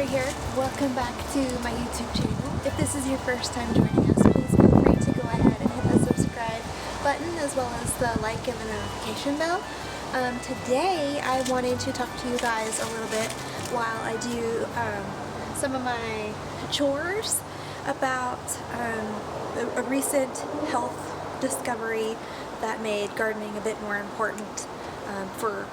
Carter here. Welcome back to my YouTube channel. If this is your first time joining us, please feel free to go ahead and hit the subscribe button as well as the like and the notification bell. Today I wanted to talk to you guys a little bit while I do some of my chores about a recent health discovery that made gardening a bit more important for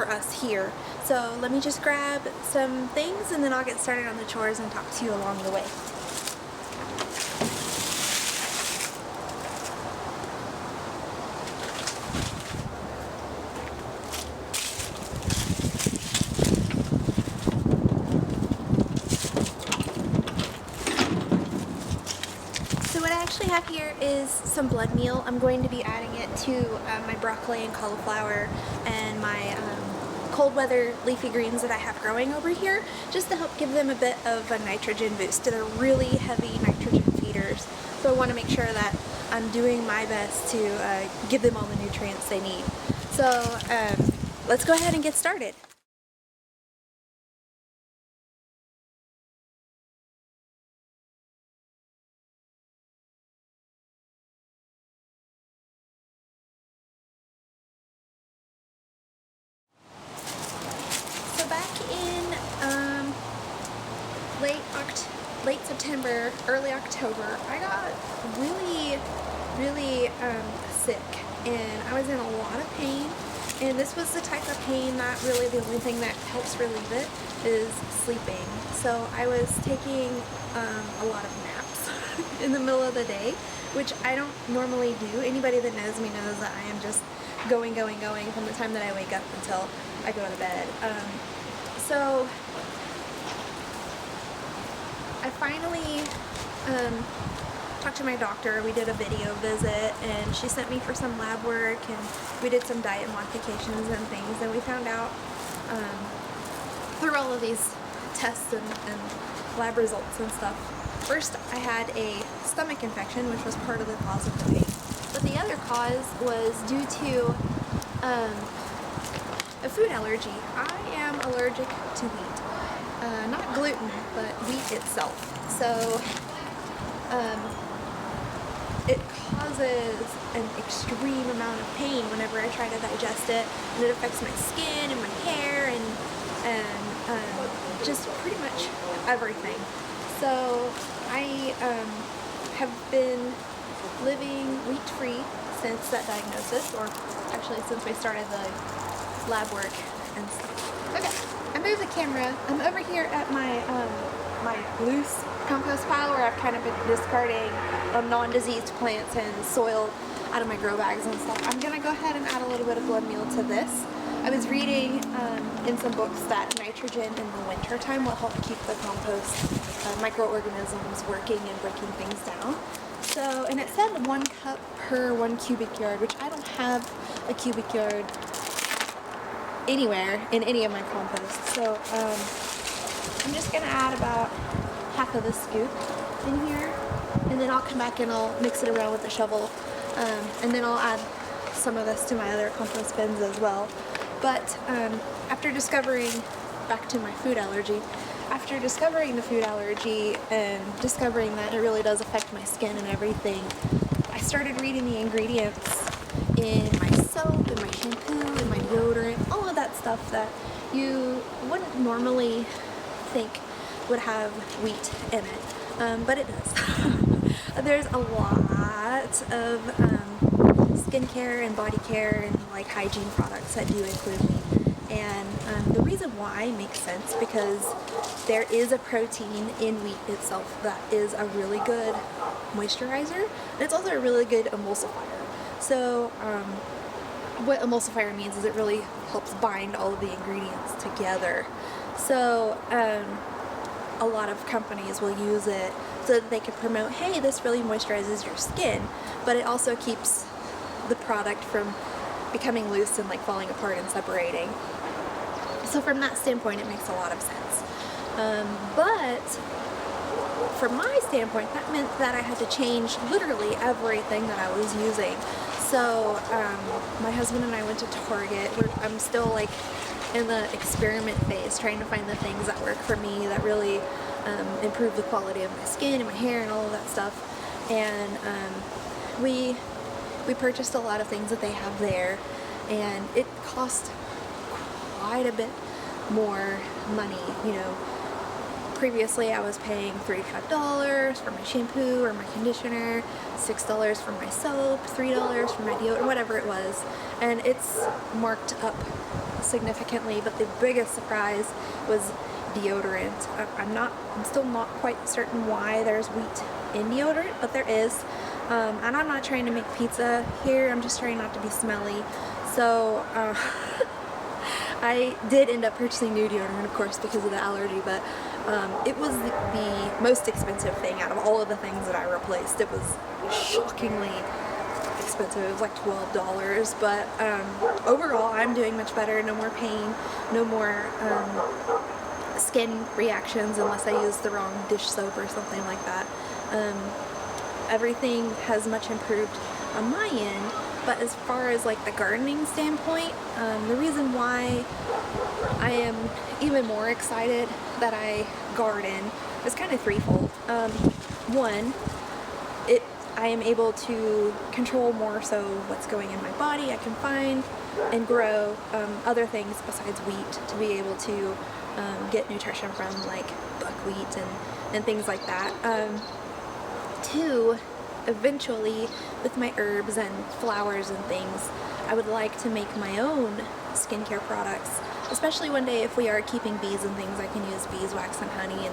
us here. So let me just grab some things and then I'll get started on the chores and talk to you along the way. So what I actually have here is some blood meal. I'm going to be adding it to my broccoli and cauliflower and my cold weather leafy greens that I have growing over here, just to help give them a bit of a nitrogen boost. They're really heavy nitrogen feeders, so I want to make sure that I'm doing my best to give them all the nutrients they need. So let's go ahead and get started. Back in late September, early October, I got really sick, and I was in a lot of pain. And this was the type of pain that really the only thing that helps relieve it is sleeping. So I was taking a lot of naps in the middle of the day, which I don't normally do. Anybody that knows me knows that I am just going from the time that I wake up until I go to bed. So I finally talked to my doctor. We did a video visit and she sent me for some lab work, and we did some diet modifications and things, and we found out through all of these tests and lab results and stuff. First, I had a stomach infection, which was part of the cause of the pain. But the other cause was due to a food allergy. I am allergic to wheat. Not gluten, but wheat itself. So it causes an extreme amount of pain whenever I try to digest it, and it affects my skin and my hair and just pretty much everything. So I have been living wheat-free since that diagnosis, or actually since we started the lab work and stuff. Okay, I moved the camera. I'm over here at my my loose compost pile where I've kind of been discarding non-diseased plants and soil out of my grow bags and stuff. I'm gonna go ahead and add a little bit of blood meal to this. I was reading in some books that nitrogen in the winter time will help keep the compost microorganisms working and breaking things down. So, and it said 1 cup per 1 cubic yard, which I don't have a cubic yard anywhere in any of my compost. So I'm just gonna add about half of the scoop in here, and then I'll come back and I'll mix it around with the shovel, and then I'll add some of this to my other compost bins as well. But after discovering, back to my food allergy, after discovering the food allergy and discovering that it really does affect my skin and everything, I started reading the ingredients in my soap, in my shampoo, in my deodorant, all of that stuff that you wouldn't normally think would have wheat in it, but it does. There's a lot of skincare and body care and like hygiene products that do include wheat, and the reason why makes sense because there is a protein in wheat itself that is a really good moisturizer, and it's also a really good emulsifier. So what emulsifier means is it really helps bind all of the ingredients together. So a lot of companies will use it so that they can promote, hey, this really moisturizes your skin, but it also keeps the product from becoming loose and like falling apart and separating. So from that standpoint, it makes a lot of sense. But from my standpoint, that meant that I had to change literally everything that I was using. So my husband and I went to Target. I'm still like in the experiment phase, trying to find the things that work for me, that really improve the quality of my skin and my hair and all of that stuff. And we purchased a lot of things that they have there, and it cost quite a bit more money. You know, previously I was paying $35 for my shampoo or my conditioner, $6 for my soap, $3 for my deodorant, whatever it was, and it's marked up significantly. But the biggest surprise was deodorant. I'm still not quite certain why there's wheat in deodorant, but there is. And I'm not trying to make pizza here, I'm just trying not to be smelly. So I did end up purchasing new deodorant, of course, because of the allergy, but it was the most expensive thing out of all of the things that I replaced. It was shockingly expensive. It was like $12, but overall I'm doing much better. No more pain, no more skin reactions unless I use the wrong dish soap or something like that. Everything has much improved on my end. But as far as like the gardening standpoint, the reason why I am even more excited that I garden is kind of threefold. One, I am able to control more so what's going in my body. I can find and grow other things besides wheat to be able to get nutrition from, like buckwheat and things like that. Two, eventually with my herbs and flowers and things, I would like to make my own skincare products, especially one day if we are keeping bees and things. I can use beeswax and honey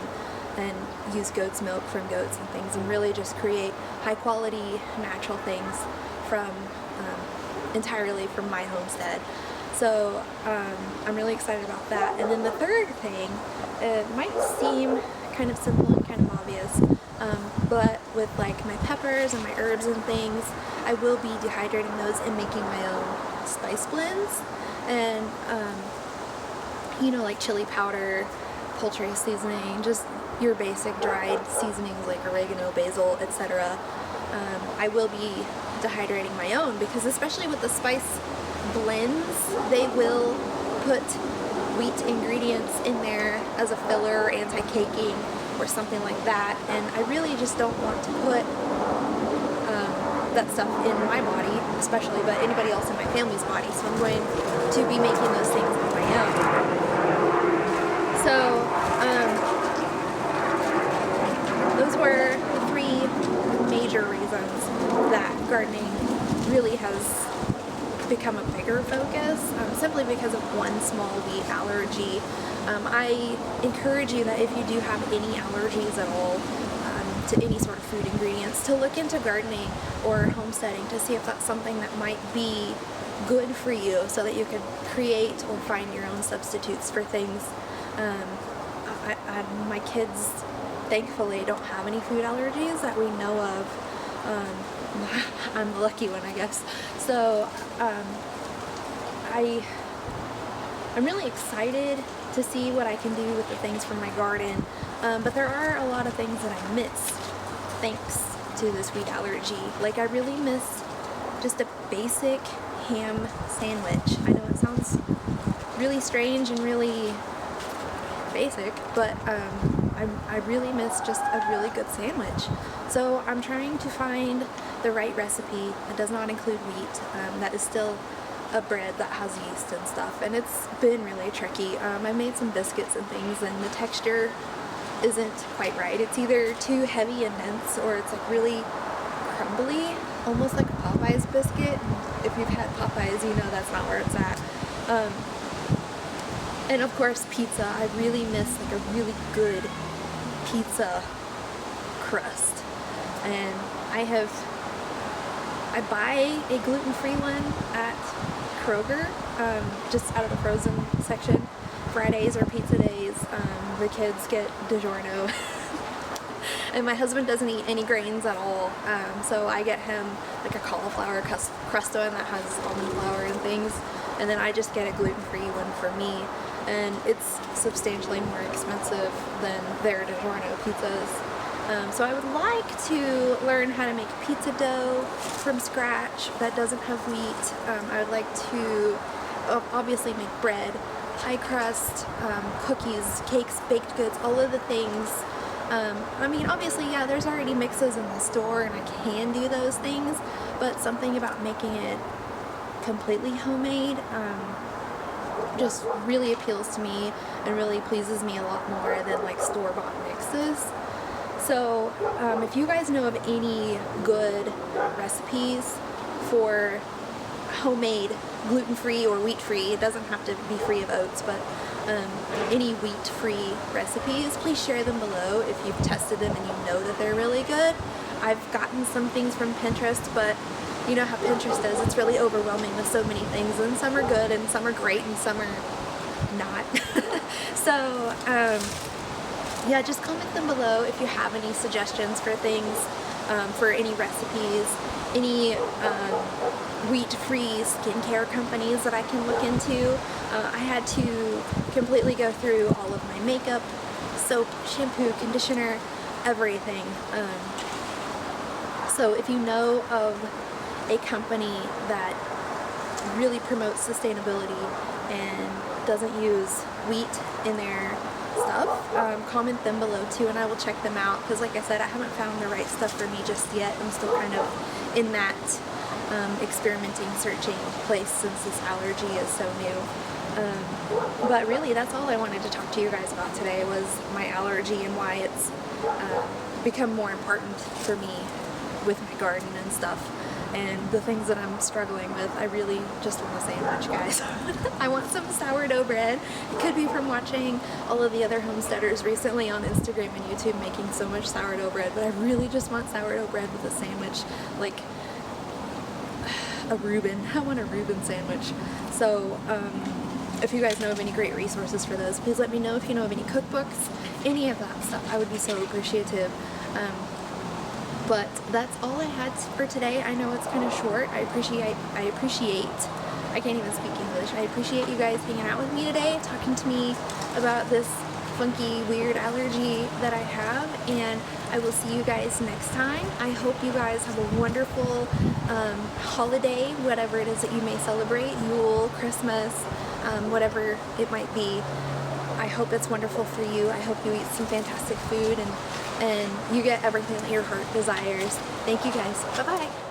and use goat's milk from goats and things, and really just create high quality natural things from entirely from my homestead. So I'm really excited about that. And then the third thing, it might seem kind of simple and kind of obvious, but with like my peppers and my herbs and things, I will be dehydrating those and making my own spice blends. And you know, like chili powder, poultry seasoning, just your basic dried seasonings like oregano, basil, etc. I will be dehydrating my own, because especially with the spice blends, they will put wheat ingredients in there as a filler, anti-caking, or something like that, and I really just don't want to put that stuff in my body, especially, but anybody else in my family's body, so I'm going to be making those things on my own. So those were the three major reasons that gardening really has become a bigger focus, simply because of one small wheat allergy. I encourage you that if you do have any allergies at all to any sort of food ingredients, to look into gardening or homesteading to see if that's something that might be good for you, so that you could create or find your own substitutes for things. My kids thankfully don't have any food allergies that we know of. I'm the lucky one, I guess. So I'm really excited to see what I can do with the things from my garden, but there are a lot of things that I miss thanks to this wheat allergy. Like, I really miss just a basic ham sandwich. I know it sounds really strange and really basic, but I really miss just a really good sandwich. So I'm trying to find the right recipe that does not include wheat, that is still a bread that has yeast and stuff, and it's been really tricky. I made some biscuits and things, and the texture isn't quite right. It's either too heavy and dense, or it's like really crumbly, almost like a Popeye's biscuit. If you've had Popeye's, you know that's not where it's at. And of course pizza. I really miss like a really good pizza crust, and I buy a gluten-free one at Kroger, just out of the frozen section. Fridays are pizza days. The kids get DiGiorno and my husband doesn't eat any grains at all, so I get him like a cauliflower crust one that has almond flour and things, and then I just get a gluten-free one for me, and it's substantially more expensive than their DiGiorno pizzas. So I would like to learn how to make pizza dough from scratch that doesn't have wheat. I would like to obviously make bread, pie crust, cookies, cakes, baked goods, all of the things. I mean, obviously, yeah, there's already mixes in the store and I can do those things, but something about making it completely homemade just really appeals to me and really pleases me a lot more than like store-bought mixes. So if you guys know of any good recipes for homemade gluten-free or wheat-free, it doesn't have to be free of oats, but any wheat-free recipes, please share them below if you've tested them and you know that they're really good. I've gotten some things from Pinterest, but you know how Pinterest is, it's really overwhelming with so many things, and some are good and some are great and some are not. So yeah, just comment them below if you have any suggestions for things, for any recipes, any wheat-free skincare companies that I can look into. I had to completely go through all of my makeup, soap, shampoo, conditioner, everything. So if you know of a company that really promotes sustainability and doesn't use wheat in their stuff, comment them below too, and I will check them out, because like I said, I haven't found the right stuff for me just yet. I'm still kind of in that experimenting, searching place since this allergy is so new. But really, that's all I wanted to talk to you guys about today, was my allergy and why it's become more important for me with my garden and stuff. And the things that I'm struggling with, I really just want a sandwich, guys. I want some sourdough bread. It could be from watching all of the other homesteaders recently on Instagram and YouTube making so much sourdough bread, but I really just want sourdough bread with a sandwich, like a Reuben. I want a Reuben sandwich. So if you guys know of any great resources for those, please let me know. If you know of any cookbooks, any of that stuff, I would be so appreciative. But that's all I had for today. I know it's kind of short. I appreciate, I can't even speak English. I appreciate you guys hanging out with me today, talking to me about this funky, weird allergy that I have, and I will see you guys next time. I hope you guys have a wonderful holiday, whatever it is that you may celebrate, Yule, Christmas, whatever it might be. I hope it's wonderful for you. I hope you eat some fantastic food and you get everything that your heart desires. Thank you guys. Bye-bye.